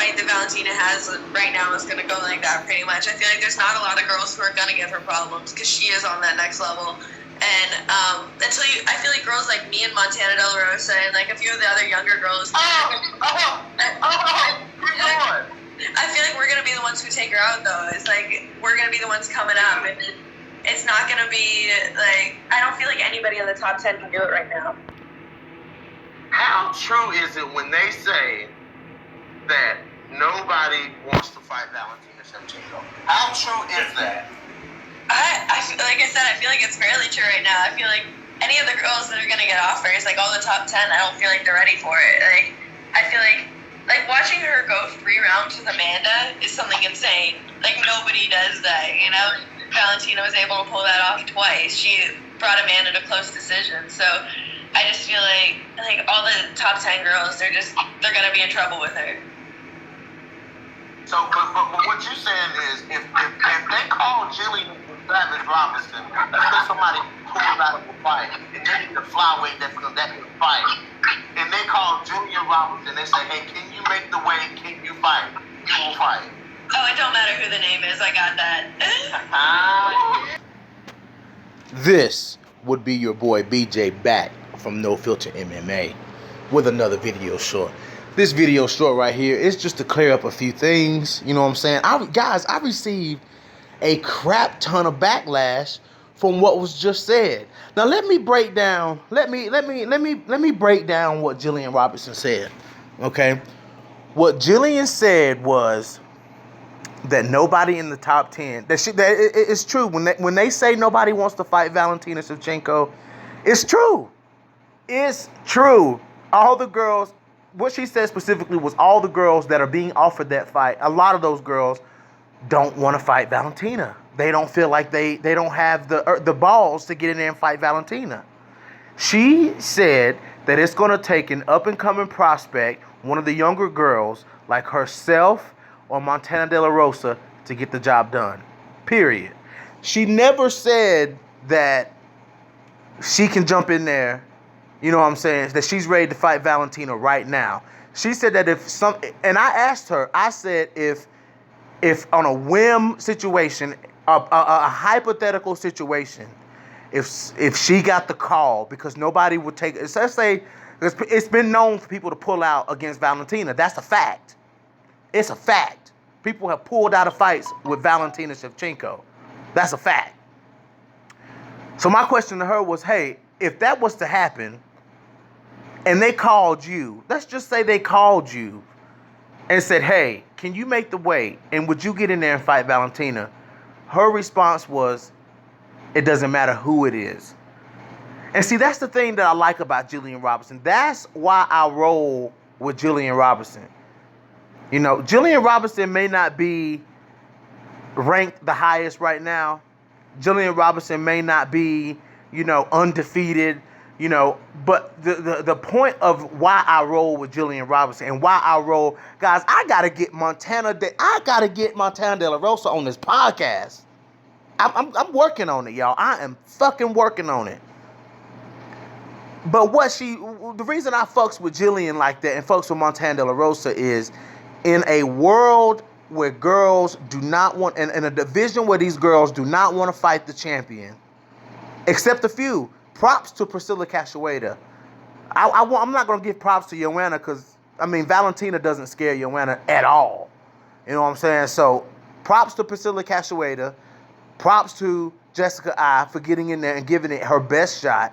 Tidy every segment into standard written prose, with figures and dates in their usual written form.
fight that Valentina has right now is going to go like that pretty much. I feel like there's not a lot of girls who are going to give her problems because she is on that next level. And I feel like girls like me and Montana De La Rosa and like a few of the other younger girls. I feel like we're going to be the ones who take her out, though. It's like we're going to be the ones coming up. And it's not going to be like, I don't feel like anybody in the top 10 can do it right now. How true is it when they say that nobody wants to fight Valentina Shevchenko? How true is that? Like I said, I feel like it's fairly true right now. I feel like any of the girls that are going to get offers, like all the top 10, I don't feel like they're ready for it. Like, I feel like watching her go 3 rounds with Amanda is something insane. Like, nobody does that, you know? Valentina was able to pull that off twice. She brought Amanda to close decisions. So I just feel like all the top 10 girls, they're going to be in trouble with her. So, but what you're saying is, if they call Jillian Savage Robinson, let's say somebody pulled out of a fight, and they need a flyweight that can fight, and they call Jillian Robinson, they say, hey, can you make the weight, can you fight? You will fight. Oh, it don't matter who the name is, I got that. This would be your boy BJ back from No Filter MMA with another video short. This video short right here is just to clear up a few things. You know what I'm saying? I received a crap ton of backlash from what was just said. Now let me break down. Let me break down what Jillian Robinson said. Okay, what Jillian said was that nobody in the top 10. It's true when they say nobody wants to fight Valentina Shevchenko. It's true. It's true. All the girls. What she said specifically was all the girls that are being offered that fight, a lot of those girls don't want to fight Valentina. They don't feel like they don't have the balls to get in there and fight Valentina. She said that it's going to take an up-and-coming prospect, one of the younger girls, like herself or Montana De La Rosa, to get the job done. Period. She never said that she can jump in there. You know what I'm saying? That she's ready to fight Valentina right now. She said that and I asked her, I said if on a whim situation, a hypothetical situation, if she got the call, because nobody would take it. Let's say it's been known for people to pull out against Valentina. That's a fact. It's a fact. People have pulled out of fights with Valentina Shevchenko. That's a fact. So my question to her was, hey, if that was to happen, and they called you, let's just say they called you and said, hey, can you make the weight? And would you get in there and fight Valentina? Her response was, it doesn't matter who it is. And see, that's the thing that I like about Jillian Robinson. That's why I roll with Jillian Robinson. You know, Jillian Robinson may not be ranked the highest right now. Jillian Robinson may not be, undefeated. But the point of why I roll with Jillian Robinson and why I roll, guys, I gotta get Montana De La Rosa on this podcast. I'm working on it, y'all. I am fucking working on it. But the reason I fucks with Jillian like that and fucks with Montana De La Rosa is, in a world where girls do not want, in a division where these girls do not want to fight the champion, except a few. Props to Priscilla Cachoeira. I'm not going to give props to Joanna because, Valentina doesn't scare Joanna at all. You know what I'm saying? So, props to Priscilla Cachoeira. Props to Jessica I for getting in there and giving it her best shot.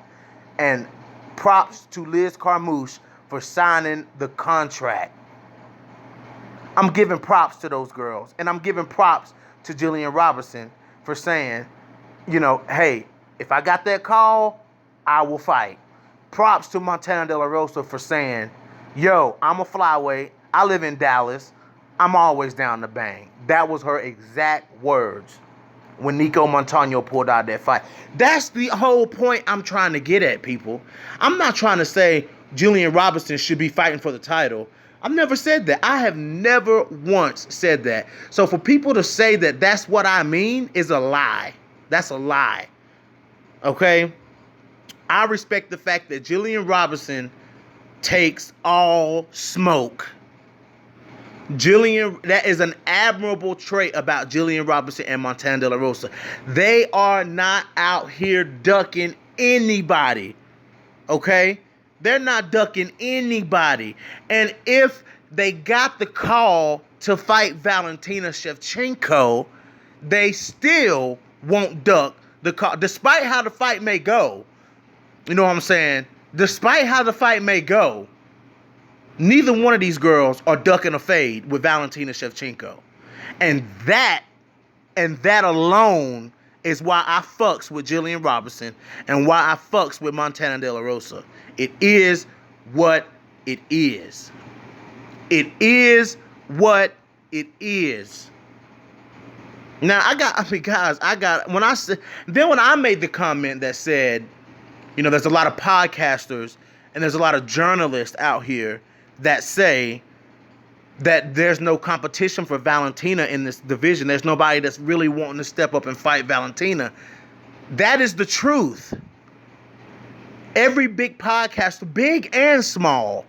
And props to Liz Carmouche for signing the contract. I'm giving props to those girls. And I'm giving props to Jillian Robinson for saying, hey, if I got that call, I will fight. Props to Montana De La Rosa for saying, yo, I'm a flyweight. I live in Dallas. I'm always down to bang. That was her exact words when Nico Montano pulled out that fight. That's the whole point I'm trying to get at, people. I'm not trying to say Jillian Robinson should be fighting for the title. I've never said that. I have never once said that. So for people to say that that's what I mean is a lie. That's a lie. Okay? I respect the fact that Jillian Robinson takes all smoke. That is an admirable trait about Jillian Robinson and Montana De La Rosa. They are not out here ducking anybody. Okay? They're not ducking anybody. And if they got the call to fight Valentina Shevchenko, they still won't duck the call, despite how the fight may go. You know what I'm saying? Despite how the fight may go, neither one of these girls are ducking a fade with Valentina Shevchenko. And that alone is why I fucks with Jillian Robinson and why I fucks with Montana De La Rosa. It is what it is. It is what it is. Now, when I made the comment that said, you know, there's a lot of podcasters and there's a lot of journalists out here that say that there's no competition for Valentina in this division. There's nobody that's really wanting to step up and fight Valentina. That is the truth. Every big podcaster, big and small,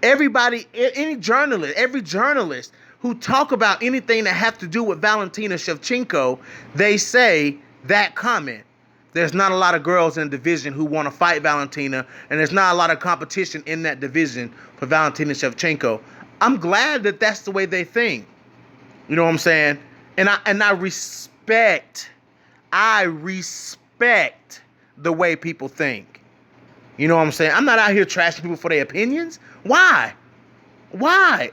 every journalist who talk about anything that have to do with Valentina Shevchenko, they say that comment. There's not a lot of girls in the division who want to fight Valentina, and there's not a lot of competition in that division for Valentina Shevchenko. I'm glad that that's the way they think. You know what I'm saying? And I respect the way people think. You know what I'm saying? I'm not out here trashing people for their opinions. Why?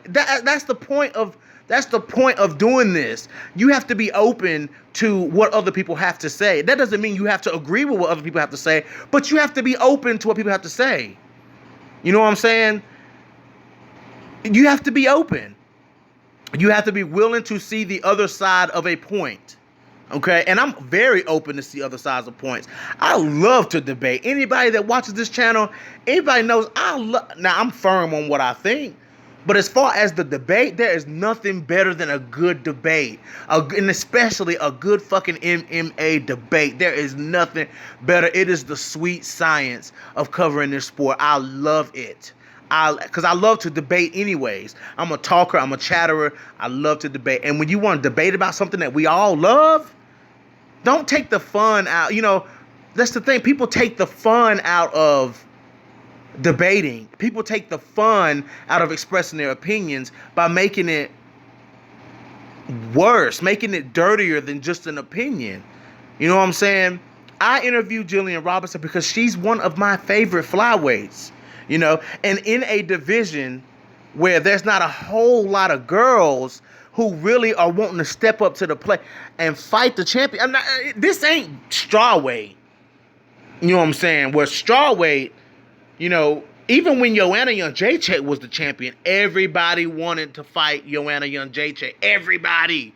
That's the point of doing this. You have to be open to what other people have to say. That doesn't mean you have to agree with what other people have to say, but you have to be open to what people have to say. You know what I'm saying? You have to be open. You have to be willing to see the other side of a point. Okay? And I'm very open to see other sides of points. I love to debate. Anybody that watches this channel, anybody knows now I'm firm on what I think. But as far as the debate, there is nothing better than a good debate. And especially a good fucking MMA debate. There is nothing better. It is the sweet science of covering this sport. I love it. Because I love to debate anyways. I'm a talker. I'm a chatterer. I love to debate. And when you want to debate about something that we all love, don't take the fun out. You know, that's the thing. People take the fun out of debating. People take the fun out of expressing their opinions by making it worse, making it dirtier than just an opinion. You know what I'm saying? I interviewed Jillian Robinson because she's one of my favorite flyweights, you know, and in a division where there's not a whole lot of girls who really are wanting to step up to the plate and fight the champion. This ain't strawweight. You know what I'm saying? Where strawweight, you know, even when Joanna Jędrzejczyk was the champion, everybody wanted to fight Joanna Jędrzejczyk. Everybody.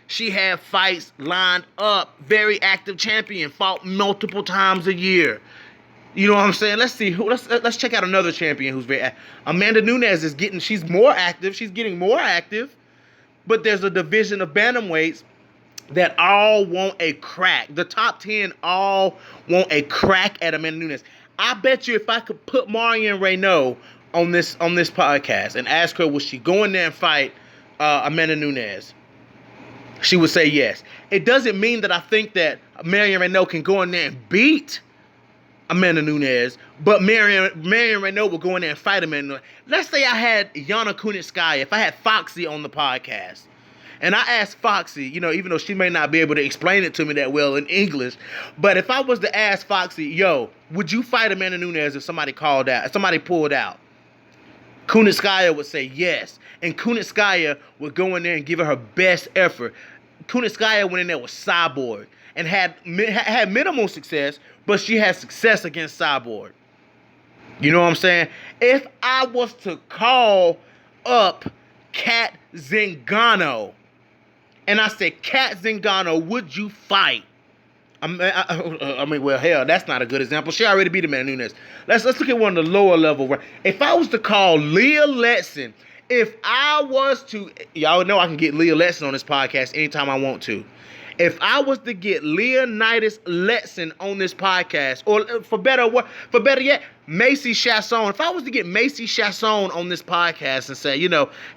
She had fights lined up. Very active champion. Fought multiple times a year. You know what I'm saying? Let's see. Let's check out another champion who's very active. Amanda Nunes she's more active. She's getting more active. But there's a division of bantamweights that all want a crack. The top 10 all want a crack at Amanda Nunes. I bet you if I could put Marion Renault on this podcast and ask her, would she go in there and fight Amanda Nunes? She would say yes. It doesn't mean that I think that Marion Renault can go in there and beat Amanda Nunes, but Marion Renault will go in there and fight Amanda Nunes. Let's say I had Yana Kunitskaya, if I had Foxy on the podcast, and I asked Foxy, you know, even though she may not be able to explain it to me that well in English, but if I was to ask Foxy, yo, would you fight Amanda Nunes if somebody pulled out? Kunitskaya would say yes. And Kunitskaya would go in there and give her best effort. Kunitskaya went in there with Cyborg and had minimal success, but she had success against Cyborg. You know what I'm saying? If I was to call up Kat Zingano, and I said, Kat Zingano, would you fight? I mean, well, hell, that's not a good example. She already beat Amanda Nunes. Let's look at one of the lower level. If I was to call Leah Letson, y'all know I can get Leah Letson on this podcast anytime I want to. If I was to get Leonidas Letson on this podcast, or for better yet, Macy Chasson. If I was to get Macy Chasson on this podcast and say,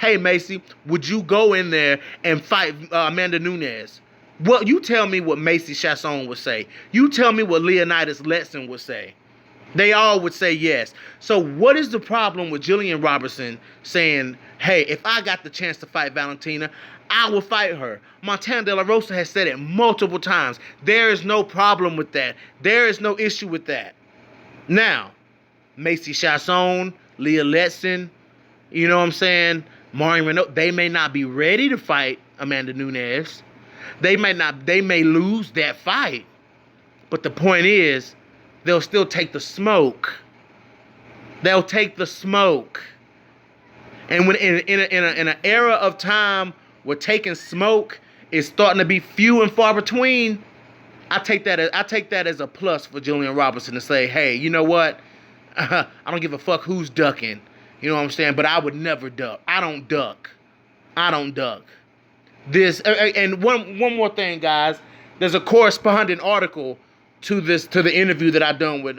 hey Macy, would you go in there and fight Amanda Nunes? Well, you tell me what Macy Chasson would say. You tell me what Leonidas Letson would say. They all would say yes. So what is the problem with Jillian Robertson saying, hey, if I got the chance to fight Valentina, I will fight her? Montana De La Rosa has said it multiple times. There is no problem with that. There is no issue with that. Now, Macy Chasson, Leah Letson, you know what I'm saying? Marion Renault, they may not be ready to fight Amanda Nunes. They may lose that fight. But the point is, they'll still take the smoke. They'll take the smoke. And when in an era of time where taking smoke is starting to be few and far between, I take that as a plus for Jillian Robertson to say, hey, you know what? I don't give a fuck who's ducking. You know what I'm saying? But I would never duck. I don't duck. This and one more thing, guys. There's a corresponding article to the interview that I done with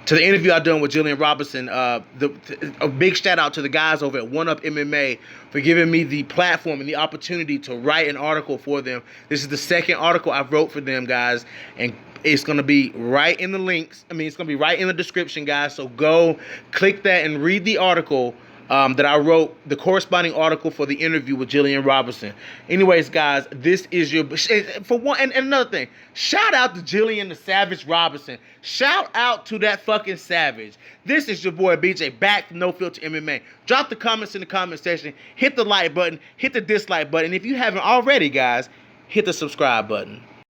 Jillian Robertson. A big shout out to the guys over at One Up MMA for giving me the platform and the opportunity to write an article for them. This is the second article I wrote for them, guys, and it's going to be right in the links. It's going to be right in the description, guys. So go click that and read the article that I wrote, the corresponding article for the interview with Jillian Robertson. Anyways, guys, this is your... For one, and another thing, shout out to Jillian the Savage Robertson. Shout out to that fucking savage. This is your boy BJ, back from No Filter MMA. Drop the comments in the comment section. Hit the like button. Hit the dislike button. If you haven't already, guys, hit the subscribe button.